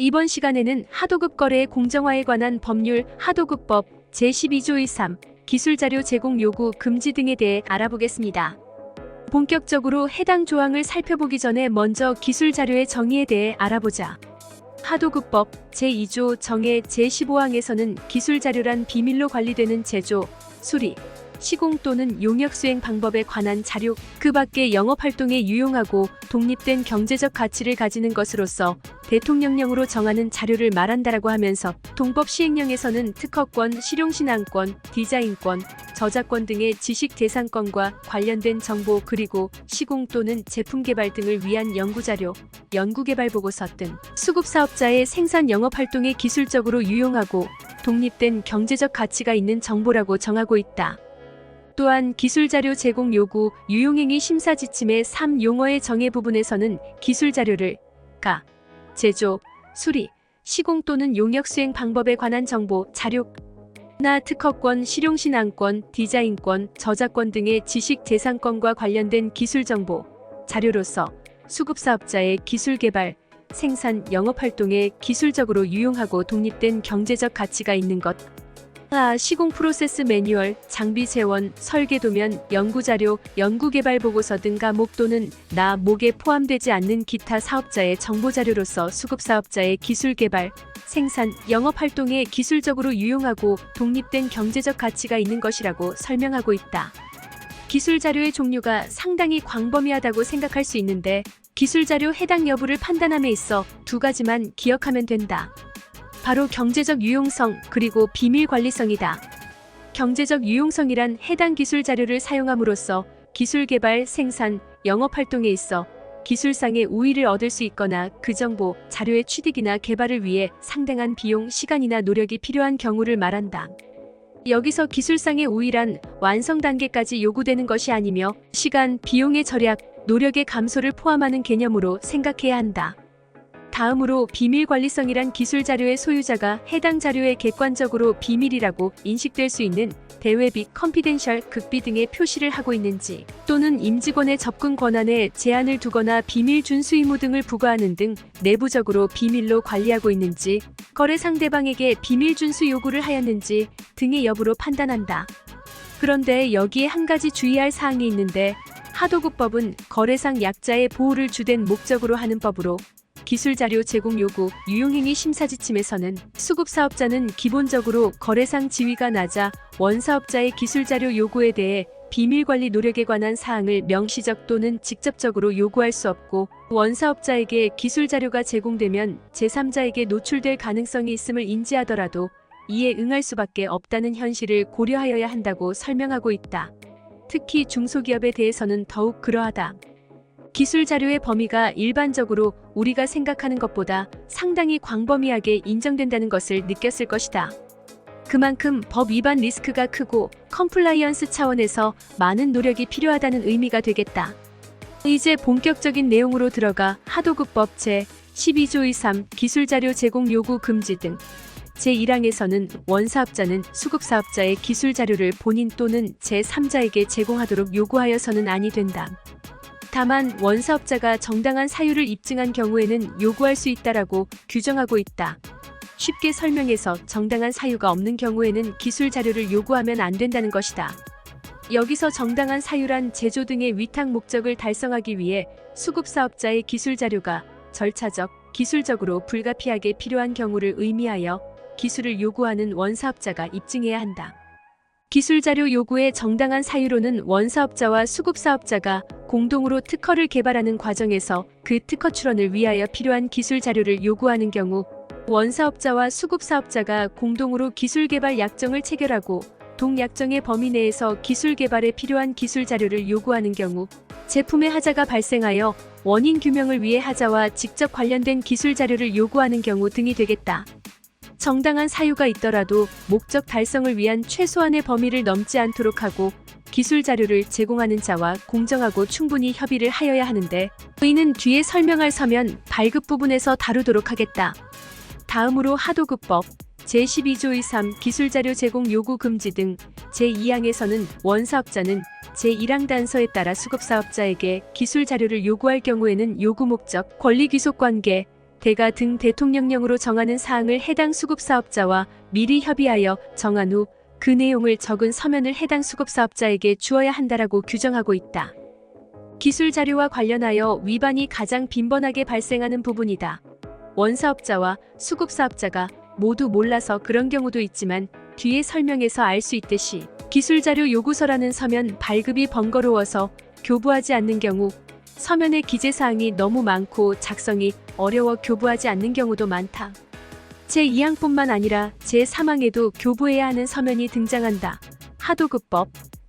이번 시간에는 하도급 거래의 공정화에 관한 법률 하도급법 제12조 3 기술자료 제공 요구 금지 등에 대해 알아보겠습니다. 본격적으로 해당 조항을 살펴보기 전에 먼저 기술자료의 정의에 대해 알아보자. 하도급법 제2조 정의 제15항에서는 기술자료란 비밀로 관리되는 제조, 수리, 시공 또는 용역 수행 방법에 관한 자료, 그 밖의 영업활동에 유용하고 독립된 경제적 가치를 가지는 것으로서 대통령령으로 정하는 자료를 말한다라고 하면서 동법 시행령에서는 특허권, 실용신안권, 디자인권, 저작권 등의 지식재산권과 관련된 정보 그리고 시공 또는 제품 개발 등을 위한 연구자료, 연구개발보고서 등 수급사업자의 생산 영업활동에 기술적으로 유용하고 독립된 경제적 가치가 있는 정보라고 정하고 있다. 또한 기술자료 제공 요구, 유용행위 심사 지침의 3용어의 정의 부분에서는 기술자료를 가, 제조, 수리, 시공 또는 용역 수행 방법에 관한 정보, 자료나 특허권, 실용신안권, 디자인권, 저작권 등의 지식재산권과 관련된 기술정보, 자료로서 수급사업자의 기술개발, 생산, 영업활동에 기술적으로 유용하고 독립된 경제적 가치가 있는 것, 시공 프로세스 매뉴얼, 장비 재원, 설계 도면, 연구자료, 연구개발 보고서 등 과목 또는 목에 포함되지 않는 기타 사업자의 정보자료로서 수급사업자의 기술개발, 생산, 영업활동에 기술적으로 유용하고 독립된 경제적 가치가 있는 것이라고 설명하고 있다. 기술자료의 종류가 상당히 광범위하다고 생각할 수 있는데 기술자료 해당 여부를 판단함에 있어 두 가지만 기억하면 된다. 바로 경제적 유용성 그리고 비밀 관리성이다. 경제적 유용성이란 해당 기술 자료를 사용함으로써 기술 개발, 생산, 영업 활동에 있어 기술상의 우위를 얻을 수 있거나 그 정보, 자료의 취득이나 개발을 위해 상당한 비용, 시간이나 노력이 필요한 경우를 말한다. 여기서 기술상의 우위란 완성 단계까지 요구되는 것이 아니며 시간, 비용의 절약, 노력의 감소를 포함하는 개념으로 생각해야 한다. 다음으로 비밀관리성이란 기술 자료의 소유자가 해당 자료에 객관적으로 비밀이라고 인식될 수 있는 대외비, 컨피덴셜, 극비 등의 표시를 하고 있는지 또는 임직원의 접근 권한에 제한을 두거나 비밀 준수 의무 등을 부과하는 등 내부적으로 비밀로 관리하고 있는지, 거래 상대방에게 비밀 준수 요구를 하였는지 등의 여부로 판단한다. 그런데 여기에 한 가지 주의할 사항이 있는데 하도급법은 거래상 약자의 보호를 주된 목적으로 하는 법으로 기술자료 제공 요구, 유용행위 심사 지침에서는 수급사업자는 기본적으로 거래상 지위가 낮아 원사업자의 기술자료 요구에 대해 비밀관리 노력에 관한 사항을 명시적 또는 직접적으로 요구할 수 없고 원사업자에게 기술자료가 제공되면 제3자에게 노출될 가능성이 있음을 인지하더라도 이에 응할 수밖에 없다는 현실을 고려하여야 한다고 설명하고 있다. 특히 중소기업에 대해서는 더욱 그러하다. 기술 자료의 범위가 일반적으로 우리가 생각하는 것보다 상당히 광범위하게 인정된다는 것을 느꼈을 것이다. 그만큼 법 위반 리스크가 크고 컴플라이언스 차원에서 많은 노력이 필요하다는 의미가 되겠다. 이제 본격적인 내용으로 들어가 하도급법 제12조 3 기술자료 제공 요구 금지 등 제1항에서는 원사업자는 수급사업자의 기술자료를 본인 또는 제3자에게 제공하도록 요구하여서는 아니 된다. 다만 원사업자가 정당한 사유를 입증한 경우에는 요구할 수 있다라고 규정하고 있다. 쉽게 설명해서 정당한 사유가 없는 경우에는 기술 자료를 요구하면 안 된다는 것이다. 여기서 정당한 사유란 제조 등의 위탁 목적을 달성하기 위해 수급사업자의 기술 자료가 절차적, 기술적으로 불가피하게 필요한 경우를 의미하여 기술을 요구하는 원사업자가 입증해야 한다. 기술자료 요구의 정당한 사유로는 원사업자와 수급사업자가 공동으로 특허를 개발하는 과정에서 그 특허 출원을 위하여 필요한 기술자료를 요구하는 경우, 원사업자와 수급사업자가 공동으로 기술개발 약정을 체결하고 동약정의 범위 내에서 기술개발에 필요한 기술자료를 요구하는 경우, 제품의 하자가 발생하여 원인 규명을 위해 하자와 직접 관련된 기술자료를 요구하는 경우 등이 되겠다. 정당한 사유가 있더라도 목적 달성을 위한 최소한의 범위를 넘지 않도록 하고 기술 자료를 제공하는 자와 공정하고 충분히 협의를 하여야 하는데 이는 뒤에 설명할 서면 발급 부분에서 다루도록 하겠다. 다음으로 하도급법 제12조 3 기술자료 제공 요구 금지 등 제2항에서는 원사업자는 제1항 단서에 따라 수급사업자에게 기술자료를 요구할 경우에는 요구 목적, 권리 귀속 관계, 대가 등 대통령령으로 정하는 사항을 해당 수급사업자와 미리 협의하여 정한 후 그 내용을 적은 서면을 해당 수급사업자에게 주어야 한다라고 규정하고 있다. 기술 자료와 관련하여 위반이 가장 빈번하게 발생하는 부분이다. 원사업자와 수급사업자가 모두 몰라서 그런 경우도 있지만 뒤에 설명에서 알 수 있듯이 기술자료 요구서라는 서면 발급이 번거로워서 교부하지 않는 경우, 서면의 기재사항이 너무 많고 작성이 어려워 교부하지 않는 경우도 많다. 제2항뿐만 아니라 제3항에도 교부해야 하는 서면이 등장한다. 하도급법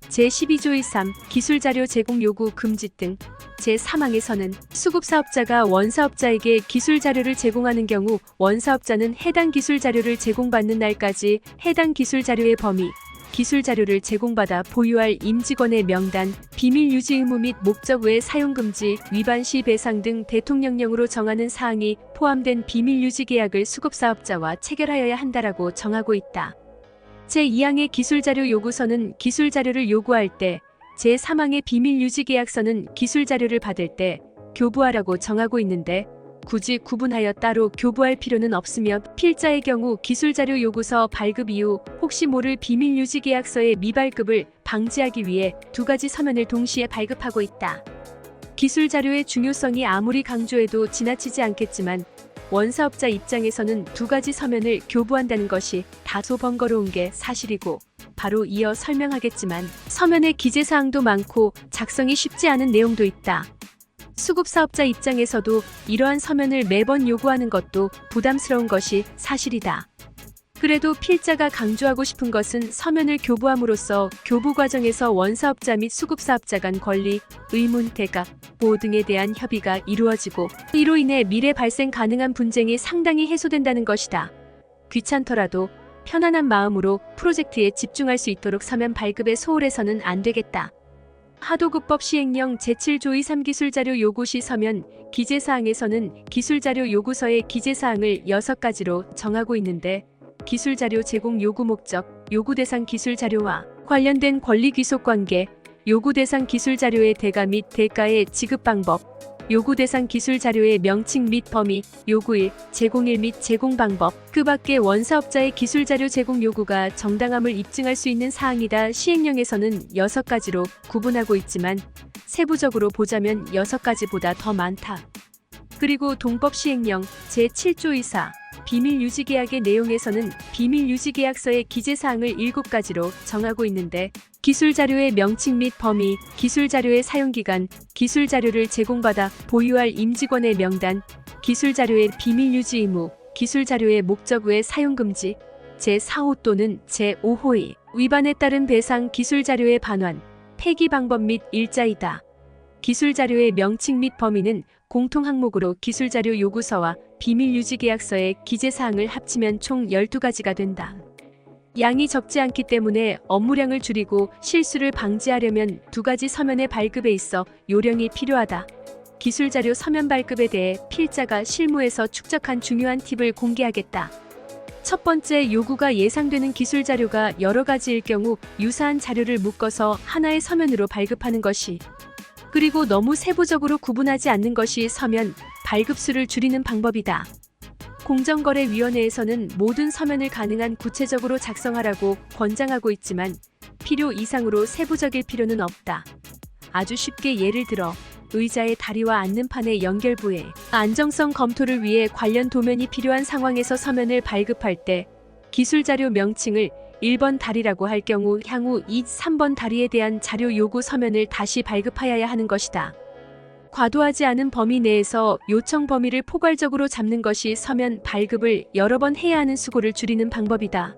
제12조 1.3 기술자료 제공 요구 금지 등 제3항에서는 수급사업자가 원사업자에게 기술자료를 제공하는 경우 원사업자는 해당 기술자료를 제공받는 날까지 해당 기술자료의 범위, 기술자료를 제공받아 보유할 임직원의 명단, 비밀 유지 의무 및 목적 외 사용 금지, 위반 시 배상 등 대통령령으로 정하는 사항이 포함된 비밀 유지 계약을 수급사업자와 체결하여야 한다라고 정하고 있다. 제2항의 기술자료 요구서는 기술자료를 요구할 때, 제3항의 비밀 유지 계약서는 기술자료를 받을 때 교부하라고 정하고 있는데 굳이 구분하여 따로 교부할 필요는 없으며 필자의 경우 기술자료 요구서 발급 이후 혹시 모를 비밀 유지 계약서의 미발급을 방지하기 위해 두 가지 서면을 동시에 발급하고 있다. 기술자료의 중요성이 아무리 강조해도 지나치지 않겠지만 원사업자 입장에서는 두 가지 서면을 교부한다는 것이 다소 번거로운 게 사실이고 바로 이어 설명하겠지만 서면의 기재사항도 많고 작성이 쉽지 않은 내용도 있다. 수급사업자 입장에서도 이러한 서면을 매번 요구하는 것도 부담스러운 것이 사실이다. 그래도 필자가 강조하고 싶은 것은 서면을 교부함으로써 교부 과정에서 원사업자 및 수급사업자 간 권리, 의문, 대가, 보호 등에 대한 협의가 이루어지고 이로 인해 미래 발생 가능한 분쟁이 상당히 해소된다는 것이다. 귀찮더라도 편안한 마음으로 프로젝트에 집중할 수 있도록 서면 발급에 소홀해서는 안 되겠다. 하도급법 시행령 제7조 2.3 기술자료 요구 시 서면 기재사항에서는 기술자료 요구서의 기재사항을 6가지로 정하고 있는데 기술자료 제공 요구 목적, 요구대상 기술자료와 관련된 권리 귀속관계, 요구대상 기술자료의 대가 및 대가의 지급 방법, 요구대상 기술자료의 명칭 및 범위, 요구일, 제공일 및 제공 방법, 그 밖에 원사업자의 기술자료 제공 요구가 정당함을 입증할 수 있는 사항이다. 시행령에서는 6가지로 구분하고 있지만 세부적으로 보자면 6가지보다 더 많다. 그리고 동법 시행령 제7조 2.4 비밀 유지 계약의 내용에서는 비밀 유지 계약서의 기재사항을 7가지로 정하고 있는데 기술자료의 명칭 및 범위, 기술자료의 사용기간, 기술자료를 제공받아 보유할 임직원의 명단, 기술자료의 비밀 유지 의무, 기술자료의 목적 외 사용 금지, 제4호 또는 제5호의 위반에 따른 배상 기술자료의 반환, 폐기 방법 및 일자이다. 기술자료의 명칭 및 범위는 공통 항목으로 기술자료 요구서와 비밀유지계약서의 기재사항을 합치면 총 12가지가 된다. 양이 적지 않기 때문에 업무량을 줄이고 실수를 방지하려면 2가지 서면의 발급에 있어 요령이 필요하다. 기술자료 서면 발급에 대해 필자가 실무에서 축적한 중요한 팁을 공개하겠다. 첫 번째, 요구가 예상되는 기술자료가 여러 가지일 경우 유사한 자료를 묶어서 하나의 서면으로 발급하는 것이, 그리고 너무 세부적으로 구분하지 않는 것이 서면 발급수를 줄이는 방법이다. 공정거래위원회에서는 모든 서면을 가능한 구체적으로 작성하라고 권장하고 있지만 필요 이상으로 세부적일 필요는 없다. 아주 쉽게 예를 들어 의자의 다리와 앉는 판의 연결부에 안정성 검토를 위해 관련 도면이 필요한 상황에서 서면을 발급할 때 기술자료 명칭을 1번 다리라고 할 경우 향후 3번 다리에 대한 자료 요구 서면을 다시 발급하여야 하는 것이다. 과도하지 않은 범위 내에서 요청 범위를 포괄적으로 잡는 것이 서면 발급을 여러 번 해야 하는 수고를 줄이는 방법이다.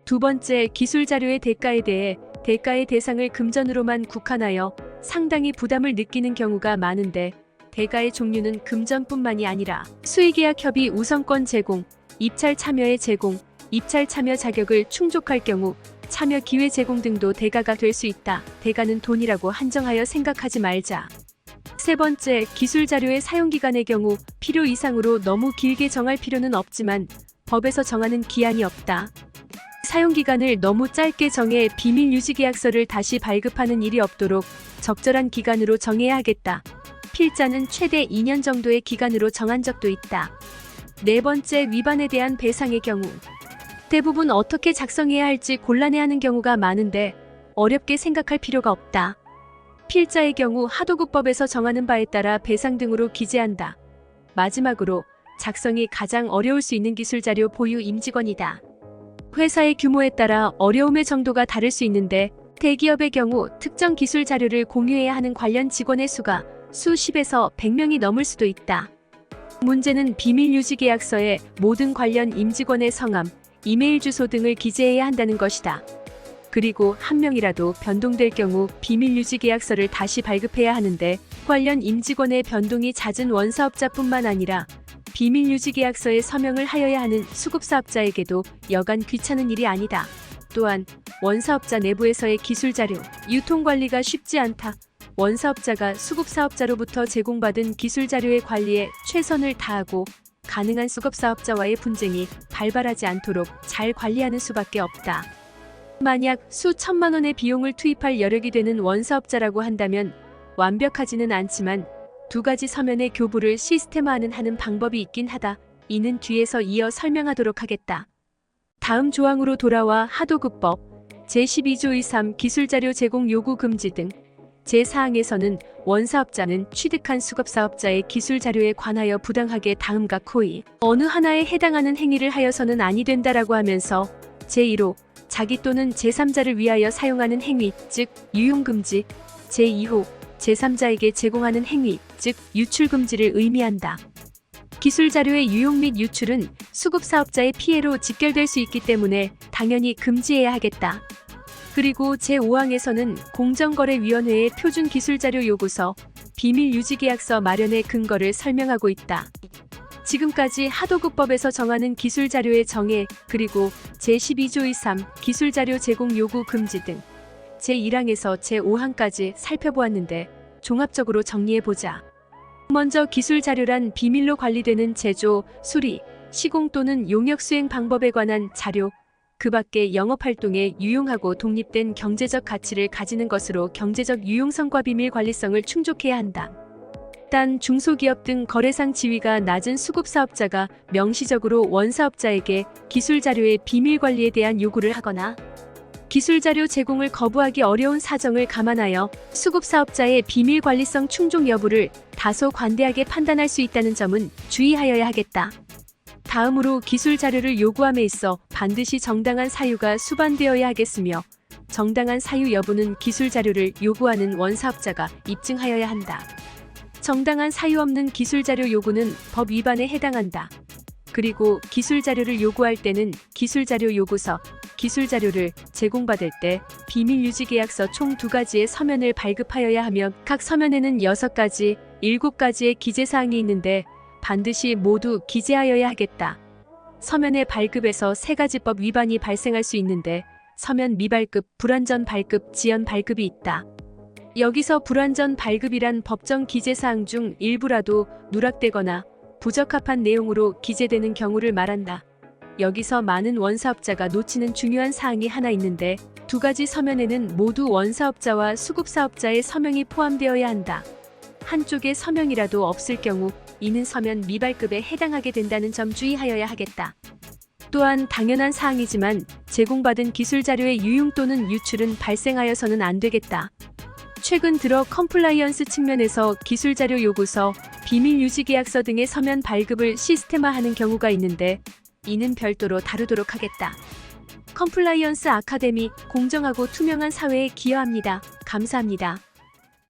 두 번째, 기술자료의 대가에 대해 대가의 대상을 금전으로만 국한하여 상당히 부담을 느끼는 경우가 많은데 대가의 종류는 금전뿐만이 아니라 수의계약 협의 우선권 제공, 입찰 참여의 제공, 입찰 참여 자격을 충족할 경우 참여 기회 제공 등도 대가가 될 수 있다. 대가는 돈이라고 한정하여 생각하지 말자. 세 번째, 기술 자료의 사용기간의 경우 필요 이상으로 너무 길게 정할 필요는 없지만 법에서 정하는 기한이 없다. 사용기간을 너무 짧게 정해 비밀 유지 계약서를 다시 발급하는 일이 없도록 적절한 기간으로 정해야 하겠다. 필자는 최대 2년 정도의 기간으로 정한 적도 있다. 네 번째, 위반에 대한 배상의 경우. 대부분 어떻게 작성해야 할지 곤란해하는 경우가 많은데 어렵게 생각할 필요가 없다. 필자의 경우 하도급법에서 정하는 바에 따라 배상 등으로 기재한다. 마지막으로 작성이 가장 어려울 수 있는 기술자료 보유 임직원이다. 회사의 규모에 따라 어려움의 정도가 다를 수 있는데 대기업의 경우 특정 기술 자료를 공유해야 하는 관련 직원의 수가 수십에서 100명이 넘을 수도 있다. 문제는 비밀 유지 계약서에 모든 관련 임직원의 성함, 이메일 주소 등을 기재해야 한다는 것이다. 그리고 한 명이라도 변동될 경우 비밀 유지 계약서를 다시 발급해야 하는데 관련 임직원의 변동이 잦은 원사업자뿐만 아니라 비밀 유지 계약서에 서명을 하여야 하는 수급사업자에게도 여간 귀찮은 일이 아니다. 또한 원사업자 내부에서의 기술 자료, 유통 관리가 쉽지 않다. 원사업자가 수급사업자로부터 제공받은 기술 자료의 관리에 최선을 다하고 가능한 수급사업자와의 분쟁이 발발하지 않도록 잘 관리하는 수밖에 없다. 만약 수천만 원의 비용을 투입할 여력이 되는 원사업자라고 한다면 완벽하지는 않지만 두 가지 서면의 교부를 시스템화하는 하는 방법이 있긴 하다. 이는 뒤에서 이어 설명하도록 하겠다. 다음 조항으로 돌아와 하도급법 제12조 2.3 기술자료 제공 요구 금지 등 제4항에서는 원사업자는 취득한 수급사업자의 기술자료에 관하여 부당하게 다음과 코이 어느 하나에 해당하는 행위를 하여서는 아니 된다라고 하면서 제1호 자기 또는 제3자를 위하여 사용하는 행위, 즉 유용금지, 제2호 제3자에게 제공하는 행위, 즉 유출금지를 의미한다. 기술자료의 유용 및 유출은 수급사업자의 피해로 직결될 수 있기 때문에 당연히 금지해야 하겠다. 그리고 제5항에서는 공정거래위원회의 표준기술자료 요구서, 비밀유지계약서 마련의 근거를 설명하고 있다. 지금까지 하도급법에서 정하는 기술자료의 정의, 그리고 제12조 2.3 기술자료 제공 요구 금지 등 제1항에서 제5항까지 살펴보았는데 종합적으로 정리해보자. 먼저 기술자료란 비밀로 관리되는 제조, 수리, 시공 또는 용역 수행 방법에 관한 자료, 그 밖에 영업활동에 유용하고 독립된 경제적 가치를 가지는 것으로 경제적 유용성과 비밀 관리성을 충족해야 한다. 단 중소기업 등 거래상 지위가 낮은 수급사업자가 명시적으로 원사업자에게 기술자료의 비밀 관리에 대한 요구를 하거나 기술자료 제공을 거부하기 어려운 사정을 감안하여 수급사업자의 비밀 관리성 충족 여부를 다소 관대하게 판단할 수 있다는 점은 주의하여야 하겠다. 다음으로 기술자료를 요구함에 있어 반드시 정당한 사유가 수반되어야 하겠으며 정당한 사유 여부는 기술자료를 요구하는 원사업자가 입증하여야 한다. 정당한 사유 없는 기술자료 요구는 법 위반에 해당한다. 그리고 기술자료를 요구할 때는 기술자료 요구서, 기술자료를 제공받을 때 비밀유지계약서 총 2가지의 서면을 발급하여야 하며 각 서면에는 6가지, 7가지의 기재사항이 있는데 반드시 모두 기재하여야 하겠다. 서면의 발급에서 3가지 법 위반이 발생할 수 있는데 서면 미발급, 불완전 발급, 지연 발급이 있다. 여기서 불완전 발급이란 법정 기재사항 중 일부라도 누락되거나 부적합한 내용으로 기재되는 경우를 말한다. 여기서 많은 원사업자가 놓치는 중요한 사항이 하나 있는데 2가지 서면에는 모두 원사업자와 수급사업자의 서명이 포함되어야 한다. 한쪽에 서명이라도 없을 경우 이는 서면 미발급에 해당하게 된다는 점 주의하여야 하겠다. 또한 당연한 사항이지만 제공받은 기술자료의 유용 또는 유출은 발생하여서는 안 되겠다. 최근 들어 컴플라이언스 측면에서 기술자료 요구서, 비밀유지계약서 등의 서면 발급을 시스템화하는 경우가 있는데 이는 별도로 다루도록 하겠다. 컴플라이언스 아카데미, 공정하고 투명한 사회에 기여합니다. 감사합니다.